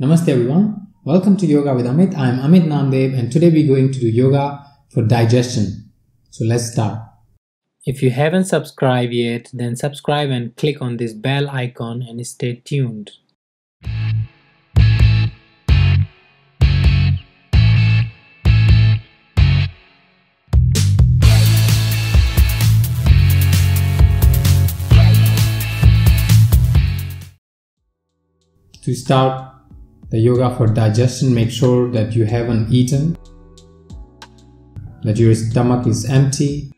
Namaste everyone, welcome to Yoga with Amit. I am Amit Namdev and today we're going to do yoga for digestion. So let's start. If you haven't subscribed yet, then subscribe and click on this bell icon and stay tuned. To start the yoga for digestion, make sure that you haven't eaten, that your stomach is empty.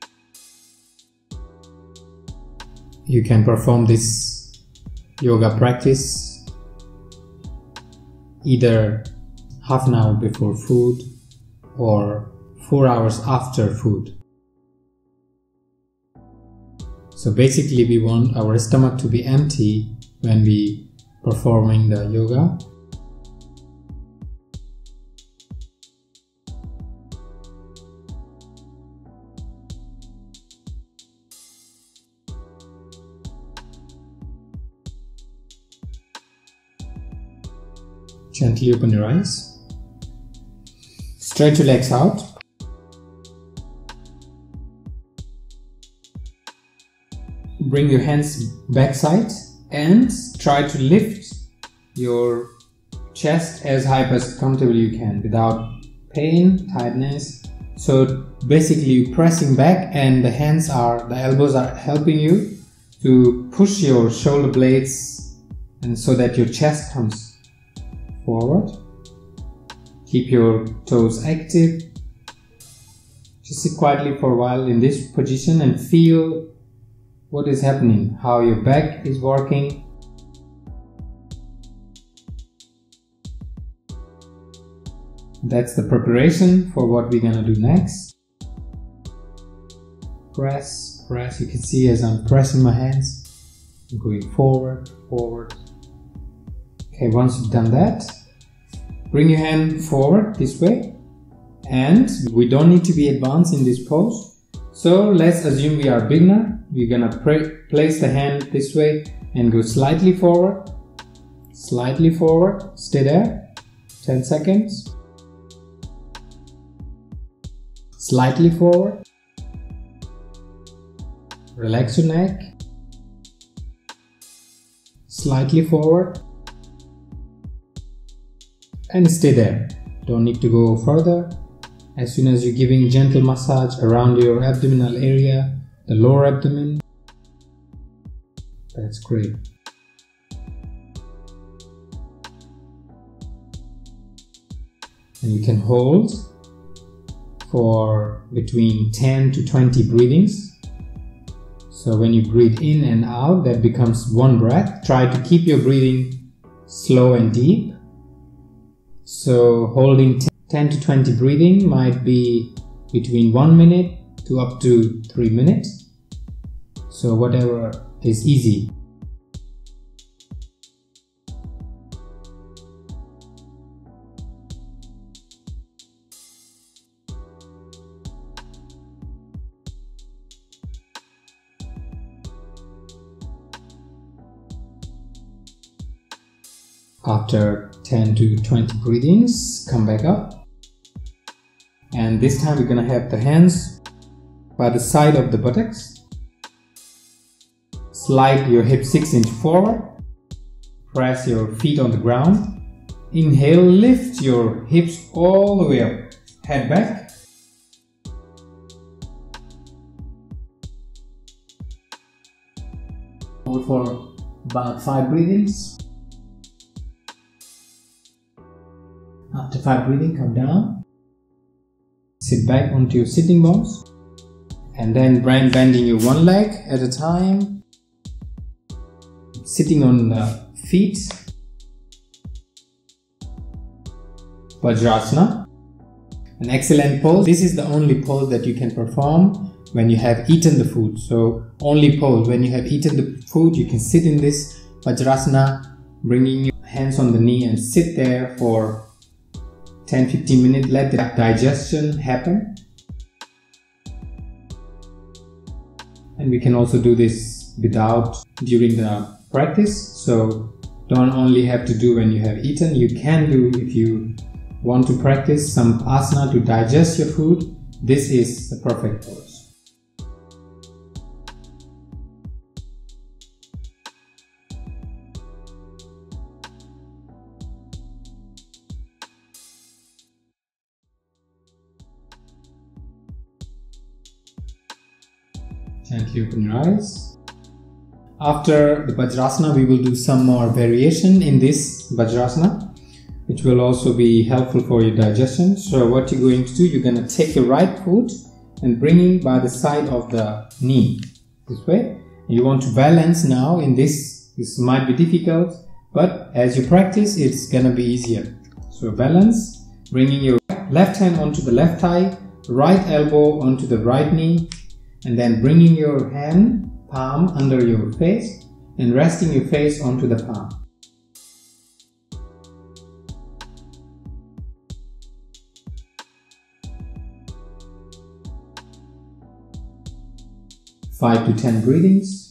You can perform this yoga practice either half an hour before food or 4 hours after food. So basically we want our stomach to be empty when we performing the yoga. Gently open your eyes. Stretch your legs out. Bring your hands backside and try to lift your chest as high as comfortably you can without pain, tightness. So basically you're pressing back and the elbows are helping you to push your shoulder blades and so that your chest comes forward. Keep your toes active. Just sit quietly for a while in this position and feel what is happening, how your back is working. That's the preparation for what we're gonna do next. Press, press. You can see as I'm pressing my hands, I'm going forward, forward. Okay, once you've done that, bring your hand forward this way, and we don't need to be advanced in this pose. So let's assume we are beginner. We're gonna place the hand this way and go slightly forward, stay there, 10 seconds. Slightly forward, relax your neck, slightly forward, and stay there. Don't need to go further. As soon as you're giving gentle massage around your abdominal area, the lower abdomen, that's great. And you can hold for between 10 to 20 breathings. So when you breathe in and out, that becomes one breath. Try to keep your breathing slow and deep. So holding 10 to 20 breathing might be between 1 minute to up to 3 minutes. So whatever is easy. After 10 to 20 breathings, come back up. And this time we're gonna have the hands by the side of the buttocks. Slide your hips 6 inches forward. Press your feet on the ground. Inhale, lift your hips all the way up. Head back. Hold for about 5 breathings. After 5 breathing, come down. Sit back onto your sitting bones. And then bending your one leg at a time. Sitting on the feet. Vajrasana. An excellent pose. This is the only pose that you can perform when you have eaten the food. So only pose. When you have eaten the food, you can sit in this Vajrasana, bringing your hands on the knee and sit there for 10-15 minutes, let the digestion happen. And we can also do this during the practice. So don't only have to do when you have eaten. You can do, if you want to practice some asana to digest your food, this is the perfect pose. Gently open your eyes. After the Vajrasana, we will do some more variation in this Vajrasana, which will also be helpful for your digestion. So what you're going to do, you're going to take your right foot and bring it by the side of the knee, this way. You want to balance now in this. This might be difficult, but as you practice, it's going to be easier. So balance, bringing your left hand onto the left thigh, right elbow onto the right knee, and then bringing your hand, palm under your face and resting your face onto the palm. Five to 10 breathings.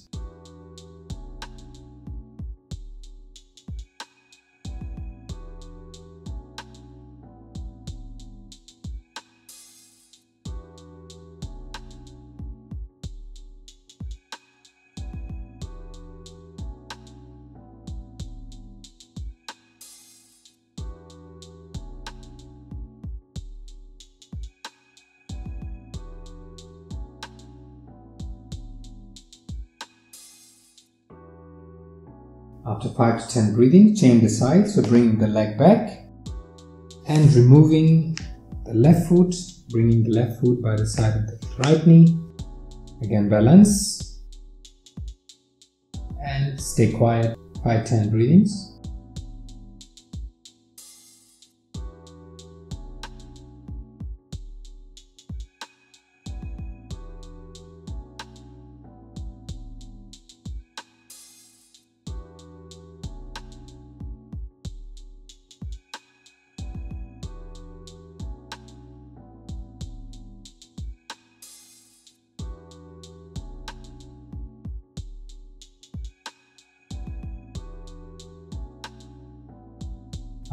After 5 to 10 breathing, change the side, so bring the leg back and removing the left foot, bringing the left foot by the side of the right knee. Again, balance and stay quiet. 5-10 breathings.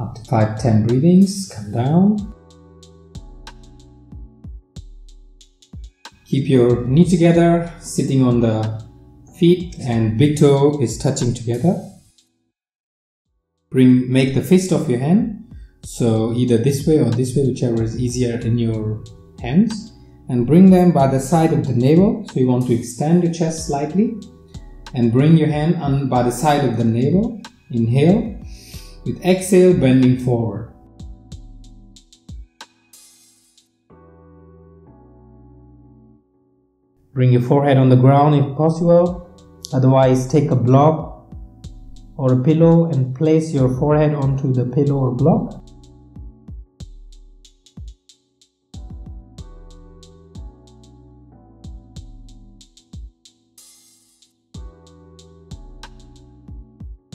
After 5-10 breathings, come down. Keep your knee together, sitting on the feet, and big toe is touching together. Make the fist of your hand, so either this way or this way, whichever is easier in your hands, and bring them by the side of the navel. So you want to extend your chest slightly and bring your hand on by the side of the navel. Inhale. With exhale, bending forward. Bring your forehead on the ground if possible. Otherwise, take a block or a pillow and place your forehead onto the pillow or block.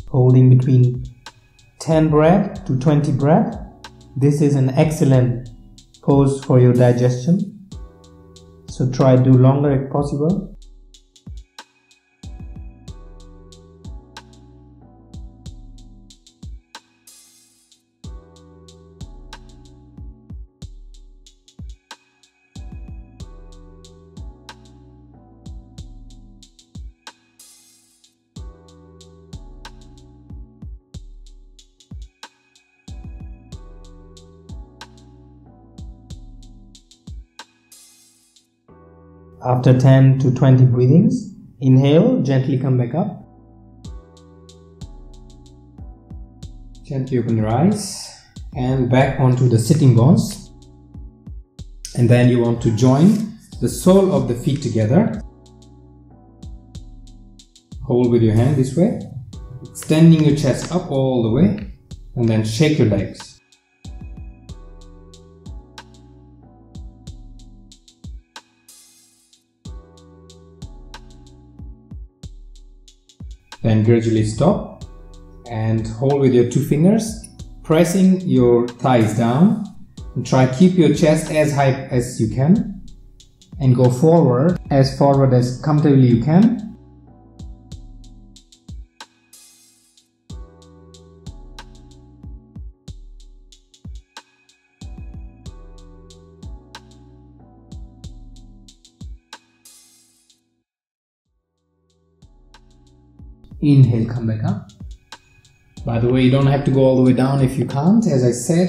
Holding between 10 breath to 20 breath. This is an excellent pose for your digestion. So try to do longer if possible. After 10 to 20 breathings, inhale, gently come back up. Gently open your eyes and back onto the sitting bones. And then you want to join the sole of the feet together. Hold with your hand this way, extending your chest up all the way, and then shake your legs. Then gradually stop and hold with your 2 fingers, pressing your thighs down, and try to keep your chest as high as you can and go forward as comfortably you can. Inhale, come back up. By the way, you don't have to go all the way down if you can't, as I said.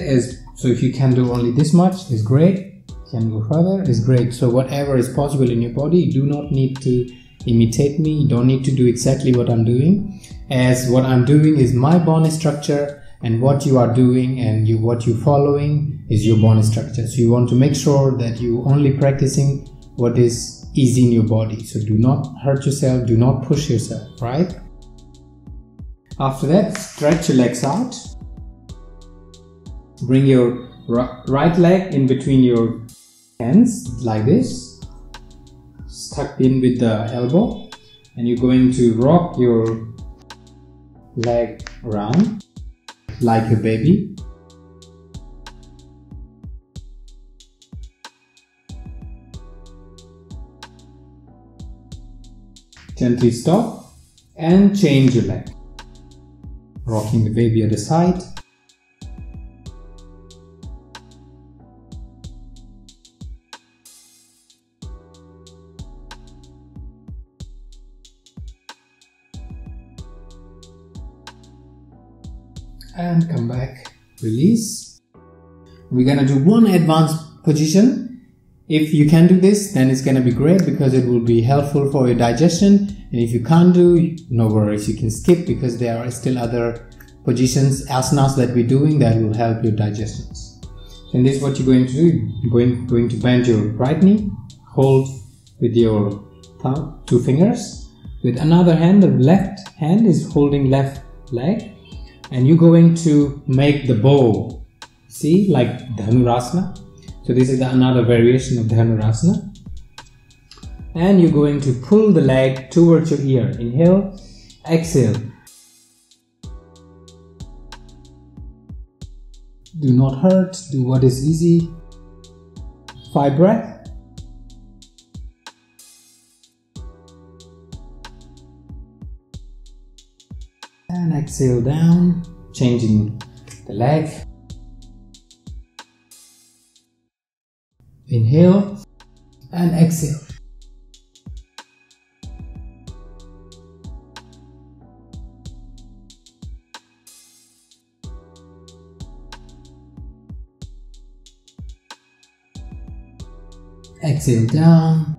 So if you can do only this much, is great. Can go further, is great. So whatever is possible in your body, you do not need to imitate me. You don't need to do exactly what I'm doing, as what I'm doing is my bone structure, and what you are doing and what you're following is your bone structure. So you want to make sure that you only practicing what is easy in your body. So do not hurt yourself, do not push yourself, right? After that, stretch your legs out. Bring your right leg in between your hands like this, tucked in with the elbow, and you're going to rock your leg around like a baby. Gently stop and change your leg, rocking the baby at the side. And come back, release. We're gonna do one advanced position. If you can do this, then it's gonna be great because it will be helpful for your digestion. And if you can't do, no worries, you can skip because there are still other positions, asanas that we're doing that will help your digestions. So this is what you're going to do. You're going to bend your right knee, hold with your thumb, 2 fingers. With another hand, the left hand is holding left leg. And you're going to make the bow, see, like Dhanurasana. So this is another variation of Dhanurasana. And you're going to pull the leg towards your ear. Inhale, exhale. Do not hurt, do what is easy. 5 breaths. And exhale down, changing the leg. Inhale and exhale. Exhale down.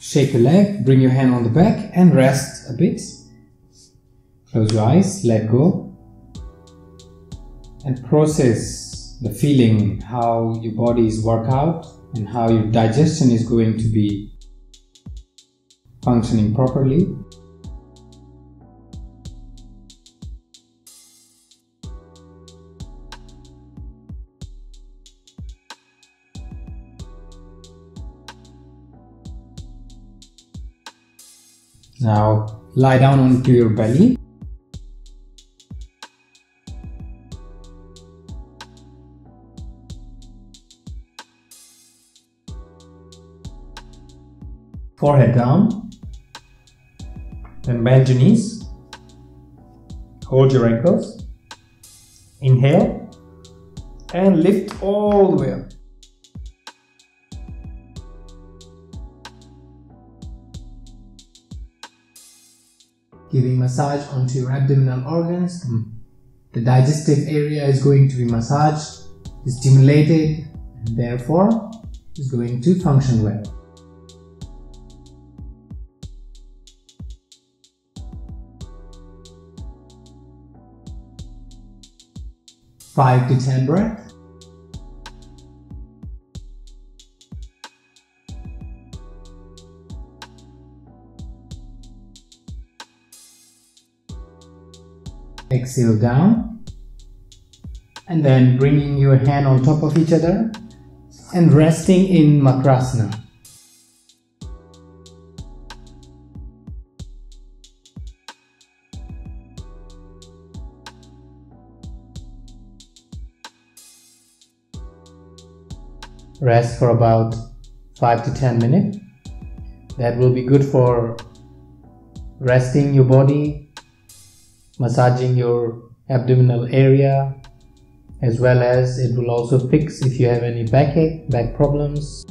Shake your leg, bring your hand on the back and rest a bit. Close your eyes, let go, and process the feeling how your body is working out and how your digestion is going to be functioning properly. Now lie down onto your belly. Forehead down, then bend your knees, hold your ankles, inhale and lift all the way up. Giving massage onto your abdominal organs. The digestive area is going to be massaged, stimulated, and therefore is going to function well. 5 to 10 breaths. Exhale down, and then bringing your hand on top of each other and resting in Makrasana. Rest for about 5 to 10 minutes. That will be good for resting your body, massaging your abdominal area, as well as it will also fix if you have any backache, back problems.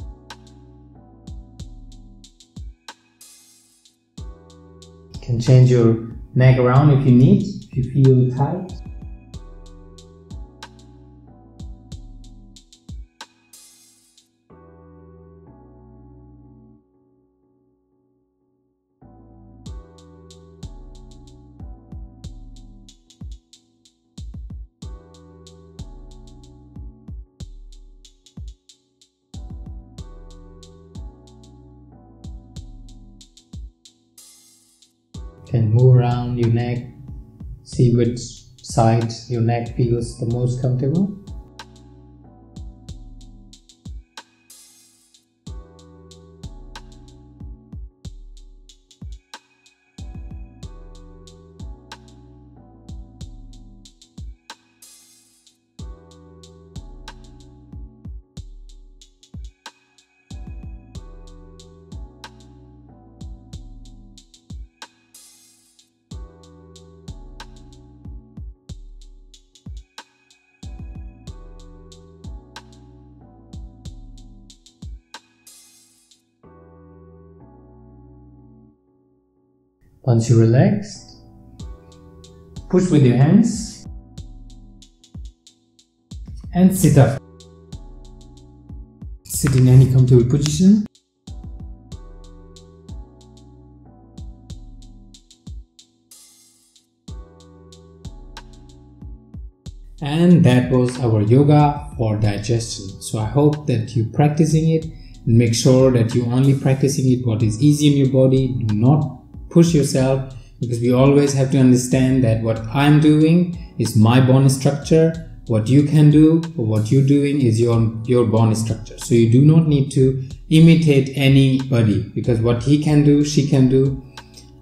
can change your neck around if you need, if you feel tight. Can move around your neck, see which side your neck feels the most comfortable. Once you're relaxed, push with your hands and sit up. Sit in any comfortable position. And that was our yoga for digestion. So I hope that you're practicing it, and make sure that you're only practicing it what is easy in your body. Do not push yourself, because we always have to understand that what I'm doing is my bone structure. What you can do or what you're doing is your bone structure. So you do not need to imitate anybody, because what he can do, she can do,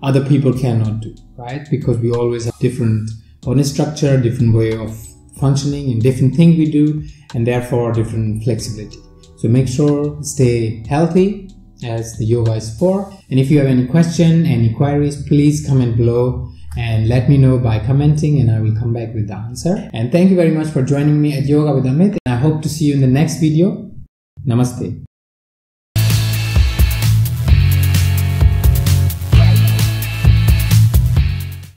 other people cannot do, right? Because we always have different bone structure, different way of functioning, and different thing we do, and therefore different flexibility. So make sure stay healthy, as the yoga is for. And if you have any question, any queries, please comment below and let me know by commenting, and I will come back with the answer. And thank you very much for joining me at Yoga with Amit. I hope to see you in the next video. Namaste.